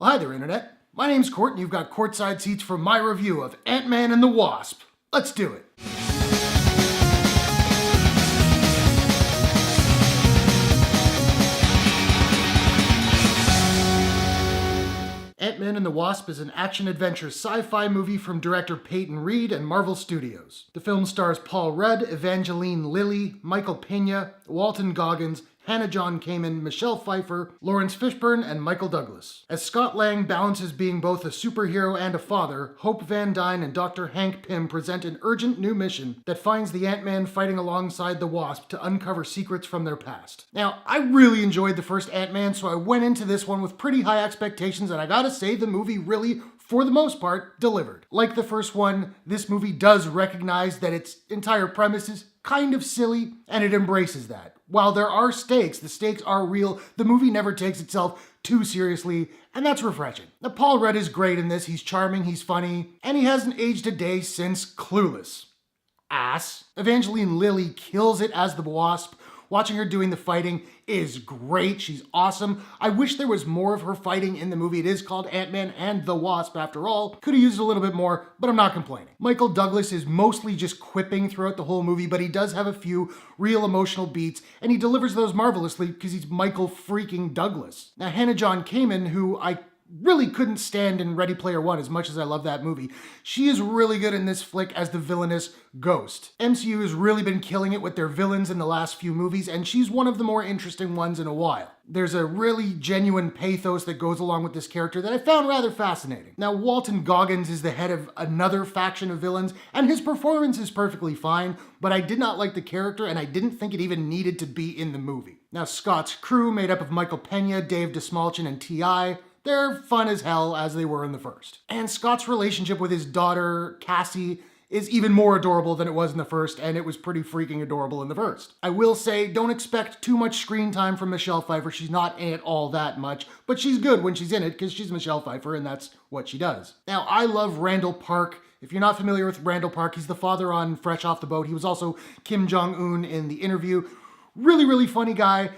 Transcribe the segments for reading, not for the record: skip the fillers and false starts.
Well, hi there, Internet. My name's Court, and you've got courtside seats for my review of Ant-Man and the Wasp. Let's do it. Ant-Man and the Wasp is an action-adventure sci-fi movie from director Peyton and Marvel Studios. The film stars Paul Rudd, Evangeline Lilly, Michael Pena, Walton Goggins, John-Kamen, Michelle Pfeiffer, Laurence Fishburne, and Michael Douglas. As Scott Lang balances being both a superhero and a father, Hope Van Dyne and Dr. Hank Pym present an urgent new mission that finds the Ant-Man fighting alongside the Wasp to uncover secrets from their past. Now, I really enjoyed the first Ant-Man, so I went into this one with pretty high expectations, and I gotta say the movie really, for the most part, delivered. Like the first one, this movie does recognize that its entire premise is kind of silly, and it embraces that. While there are stakes, the stakes are real, the movie never takes itself too seriously, and that's refreshing. Now, Paul Rudd is great in this. He's charming, he's funny, and he hasn't aged a day since Clueless. Ass. Evangeline Lilly kills it as the Wasp. Watching her doing the fighting is great. She's awesome. I wish there was more of her fighting in the movie. It is called Ant-Man and the Wasp after all. Could have used a little bit more, but I'm not complaining. Michael Douglas is mostly just quipping throughout the whole movie, but he does have a few real emotional beats, and he delivers those marvelously because he's Michael freaking Douglas. Now, John-Kamen, who I really couldn't stand in Ready Player One as much as I love that movie. She is really good in this flick as the villainous Ghost. MCU has really been killing it with their villains in the last few movies, and she's one of the more interesting ones in a while. There's a really genuine pathos that goes along with this character that I found rather fascinating. Now, Walton Goggins is the head of another faction of villains, and his performance is perfectly fine, but I did not like the character, and I didn't think it even needed to be in the movie. Now, Scott's crew, made up of Michael Pena, Dave DeSmalchin, and T.I., they're fun as hell as they were in the first. And Scott's relationship with his daughter, Cassie, is even more adorable than it was in the first, and it was pretty freaking adorable in the first. I will say, don't expect too much screen time from Michelle Pfeiffer. She's not in it all that much, but she's good when she's in it because she's Michelle Pfeiffer and that's what she does. Now, I love Randall Park. If you're not familiar with Randall Park, he's the father on Fresh Off the Boat. He was also Kim Jong-un in The Interview. Really, really funny guy.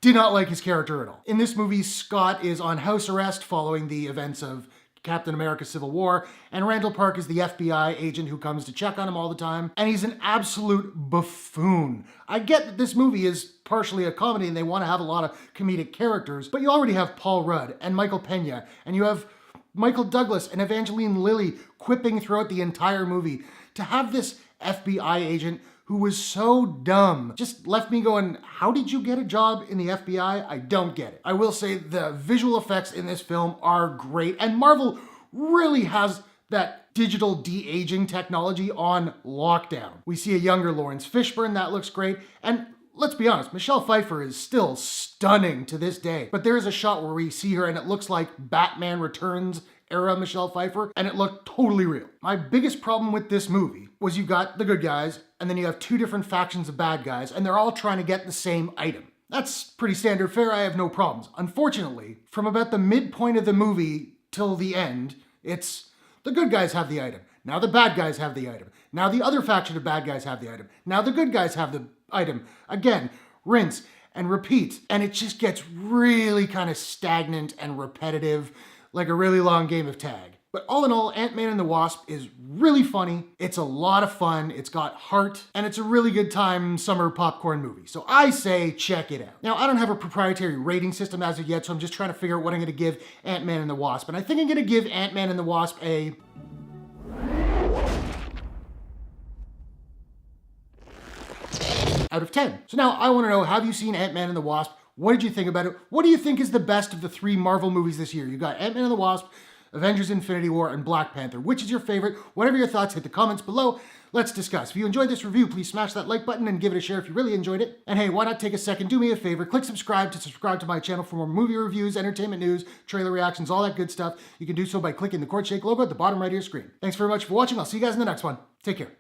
Did not like his character at all. In this movie, Scott is on house arrest following the events of Captain America Civil War, and Randall Park is the FBI agent who comes to check on him all the time, and he's an absolute buffoon. I get that this movie is partially a comedy and they want to have a lot of comedic characters, but you already have Paul Rudd and Michael Pena, and you have Michael Douglas and Evangeline Lilly quipping throughout the entire movie. To have this FBI agent who was so dumb just left me going, how did you get a job in the FBI? I don't get it. I will say the visual effects in this film are great, and Marvel really has that digital de-aging technology on lockdown. We see a younger Laurence Fishburne, that looks great, and let's be honest, Michelle Pfeiffer is still stunning to this day. But there is a shot where we see her and it looks like Batman Returns era Michelle Pfeiffer, and it looked totally real. My biggest problem with this movie was you've got the good guys, and then you have two different factions of bad guys, and they're all trying to get the same item. That's pretty standard fare, I have no problems. Unfortunately, from about the midpoint of the movie till the end, it's the good guys have the item. Now the bad guys have the item. Now the other faction of bad guys have the item. Now the good guys have the item. Again, rinse and repeat. And it just gets really kind of stagnant and repetitive, like a really long game of tag. But all in all, Ant-Man and the Wasp is really funny. It's a lot of fun. It's got heart, and it's a really good time summer popcorn movie. So I say check it out. Now, I don't have a proprietary rating system as of yet, so I'm just trying to figure out what I'm gonna give Ant-Man and the Wasp. And I think I'm gonna give Ant-Man and the Wasp a out of 10. So now I wanna know, have you seen Ant-Man and the Wasp? What did you think about it? What do you think is the best of the three Marvel movies this year? You got Ant-Man and the Wasp, Avengers Infinity War, and Black Panther. Which is your favorite? Whatever your thoughts, hit the comments below. Let's discuss. If you enjoyed this review, please smash that like button and give it a share if you really enjoyed it. And hey, why not take a second, do me a favor, click subscribe to my channel for more movie reviews, entertainment news, trailer reactions, all that good stuff. You can do so by clicking the Courtshake logo at the bottom right of your screen. Thanks very much for watching. I'll see you guys in the next one. Take care.